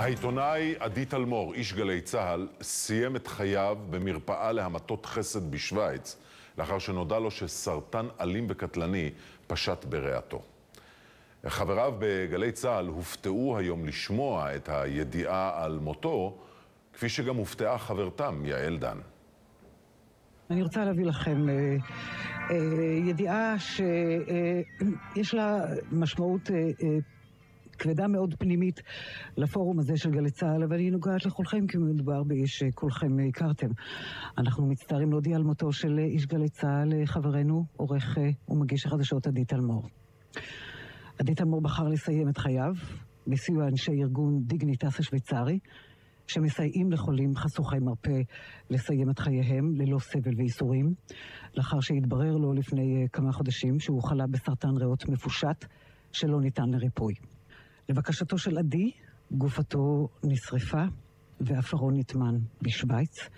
העיתונאי עדי תלמור, איש גלי צהל, סיים את חייו במרפאה להמתות חסד בשוויץ, לאחר שנודע לו שסרטן אלים וקטלני פשט בריאתו. חבריו בגלי צהל הופתעו היום לשמוע את הידיעה על מותו, כפי שגם הופתעה חברתם, יעל דן. אני רוצה להביא לכם ידיעה שיש לה משמעות כבדה מאוד פנימית לפורום הזה של גלי צהל, אבל היא נוגעת לכולכם כי מדובר באיש שכולכם הכרתם. אנחנו מצטערים להודיע על מותו של איש גלי צהל, חברנו, עורך ומגיש החדשות עדי תלמור. עדי תלמור בחר לסיים את חייו בסיוע אנשי ארגון דיגניטס השוויצרי, שמסייעים לחולים חשוכי מרפא לסיים את חייהם ללא סבל ואיסורים, לאחר שהתברר לו לפני כמה חודשים שהוא חלה בסרטן ריאות מפושט שלא ניתן לריפוי. לבקשתו של עדי, גופתו נשרפה ואפרו נטמן בשוויץ.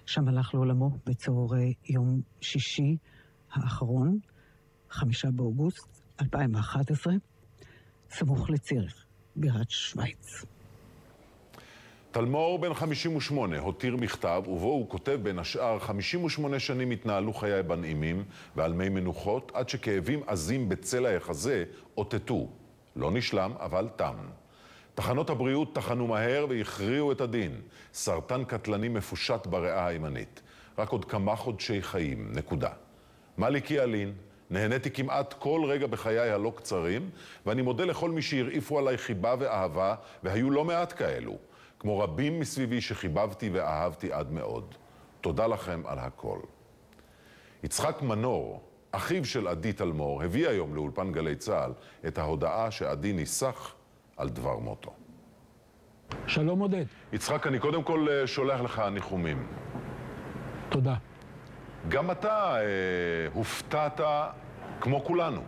שם הלך לעולמו בצהרי יום שישי האחרון, 5 באוגוסט 2011, סמוך לציריך, בירת שוויץ. תלמור בן 58 הותיר מכתב, ובו הוא כותב בין השאר: 58 שנים התנהלו חיי בנעימים ועל מי מנוחות, עד שכאבים עזים בצל היחזה אותתו. לא נשלם, אבל תם. תחנות הבריאות תחנו מהר והכריעו את הדין. סרטן קטלני מפושט בריאה הימנית. רק עוד כמה חודשי חיים, נקודה. מליקי אלין, נהניתי כמעט כל רגע בחיי הלא קצרים, ואני מודה לכל מי שהרעיפו עליי חיבה ואהבה, והיו לא מעט כאלו. כמו רבים מסביבי שחיבבתי ואהבתי עד מאוד. תודה לכם על הכל. יצחק מנור, אחיו של עדי תלמור, הביא היום לאולפן גלי צהל את ההודעה שעדי ניסח על דבר מותו. שלום עודד. יצחק, אני קודם כל שולח לך ניחומים. תודה. גם אתה הופתעת כמו כולנו.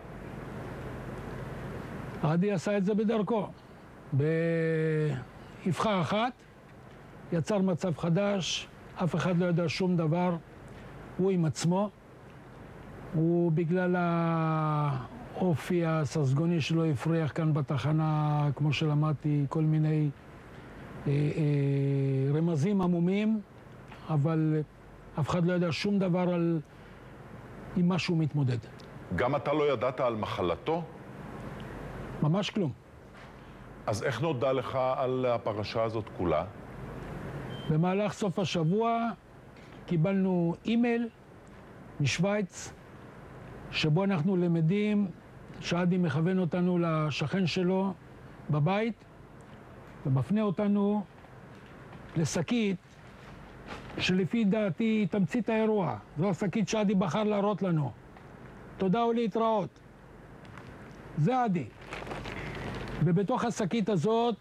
עדי עשה את זה בדרכו. באבחה אחת, יצר מצב חדש, אף אחד לא יודע שום דבר, הוא עם עצמו. הוא בגלל האופי הססגוני שלו הפריח כאן בתחנה, כמו שלמדתי, כל מיני רמזים עמומים, אבל אף אחד לא יודע שום דבר על עם מה שהוא מתמודד. גם אתה לא ידעת על מחלתו? ממש כלום. אז איך נודע לך על הפרשה הזאת כולה? במהלך סוף השבוע קיבלנו אימייל משוויץ, שבו אנחנו למדים שעדי מכוון אותנו לשכן שלו בבית, ומפנה אותנו לשקית שלפי דעתי היא תמצית האירוע. זו השקית שעדי בחר להראות לנו. תודה ולהתראות. זה עדי. ובתוך השקית הזאת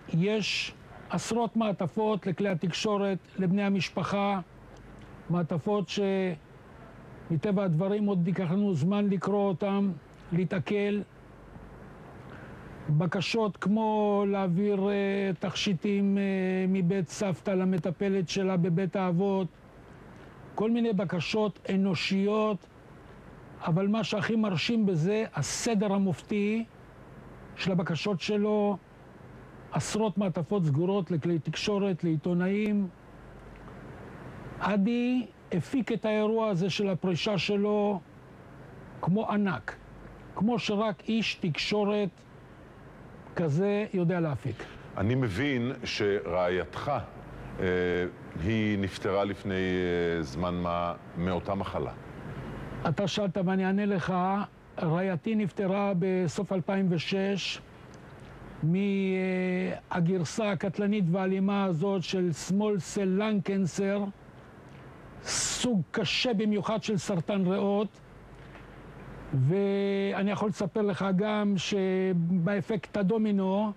יש עשרות מעטפות לכלי התקשורת, לבני המשפחה, מעטפות שמטבע הדברים עוד ייקח לנו זמן לקרוא אותם, להתעכל. בקשות כמו להעביר תכשיטים מבית סבתא למטפלת שלה בבית האבות, כל מיני בקשות אנושיות, אבל מה שהכי מרשים בזה, הסדר המופתי של הבקשות שלו, עשרות מעטפות סגורות לכלי תקשורת, לעיתונאים. עדי הפיק את האירוע הזה של הפרישה שלו כמו ענק, כמו שרק איש תקשורת כזה יודע להפיק. אני מבין שרעייתך היא נפטרה לפני זמן מה מאותה מחלה. אתה שאלת ואני אענה לך. רעייתי נפטרה בסוף 2006 מהגרסה הקטלנית והאלימה הזאת של small cell lung cancer, סוג קשה במיוחד של סרטן ריאות. ואני יכול לספר לך גם שבאפקט הדומינו,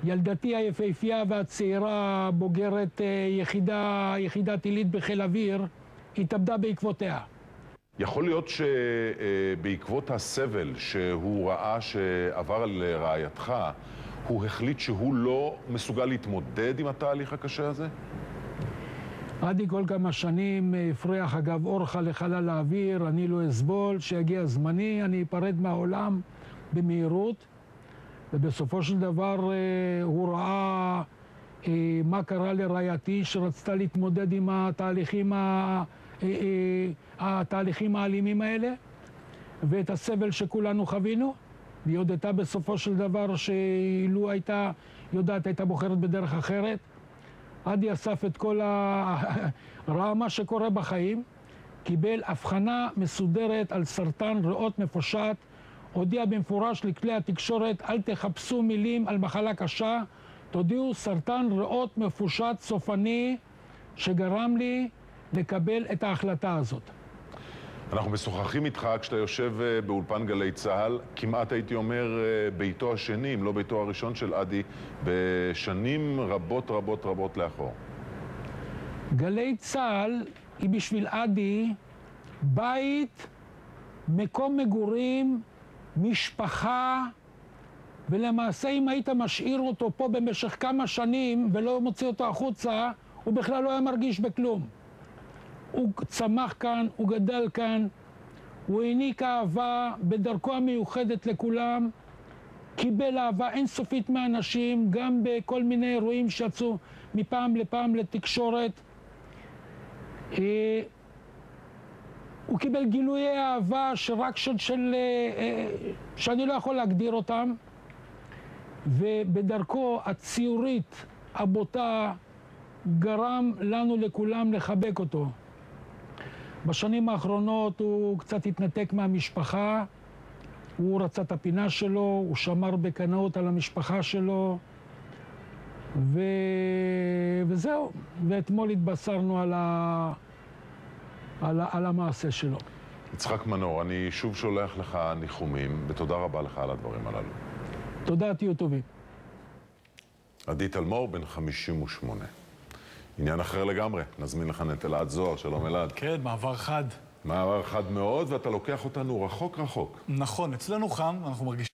ילדתי היפהפייה והצעירה, בוגרת יחידת עילית בחיל אוויר, התאבדה בעקבותיה. יכול להיות שבעקבות הסבל שהוא ראה שעבר על רעייתך, הוא החליט שהוא לא מסוגל להתמודד עם התהליך הקשה הזה? עדי כל כמה שנים הפריח אגב אורחה לחלל האוויר, אני לא אסבול, שיגיע זמני, אני אפרד מהעולם במהירות. ובסופו של דבר הוא ראה מה קרה לרעייתי שרצתה להתמודד עם התהליכים האלימים האלה, ואת הסבל שכולנו חווינו. והיא הודתה בסופו של דבר שאילו הייתה יודעת, הייתה בוחרת בדרך אחרת. עדי אסף את כל ראה מה שקורה בחיים, קיבל הבחנה מסודרת על סרטן ריאות מפושט, הודיע במפורש לכלי התקשורת, אל תחפשו מילים על מחלה קשה, תודיעו סרטן ריאות מפושט סופני שגרם לי לקבל את ההחלטה הזאת. אנחנו משוחחים איתך כשאתה יושב באולפן גלי צהל, כמעט הייתי אומר ביתו השני, אם לא ביתו הראשון של עדי, בשנים רבות רבות רבות לאחור. גלי צהל היא בשביל עדי בית, מקום מגורים, משפחה, ולמעשה אם היית משאיר אותו פה במשך כמה שנים ולא מוציא אותו החוצה, הוא בכלל לא היה מרגיש בכלום. הוא צמח כאן, הוא גדל כאן, הוא העניק אהבה בדרכו המיוחדת לכולם, קיבל אהבה אינסופית מאנשים, גם בכל מיני אירועים שיצאו מפעם לפעם לתקשורת. הוא קיבל גילויי אהבה שרק שאני לא יכול להגדיר אותם, ובדרכו הציורית, הבוטה, גרם לנו לכולם לחבק אותו. בשנים האחרונות הוא קצת התנתק מהמשפחה, הוא רצה את הפינה שלו, הוא שמר בקנאות על המשפחה שלו, וזהו. ואתמול התבשרנו על המעשה שלו. יצחק מנור, אני שוב שולח לך ניחומים, ותודה רבה לך על הדברים הללו. תודה, תהיו טובים. עדי תלמור, בן 58. עניין אחר לגמרי, נזמין לך את אלעד זוהר, שלום אלעד. כן, מעבר חד. מעבר חד מאוד, ואתה לוקח אותנו רחוק רחוק. נכון, אצלנו חם, אנחנו מרגישים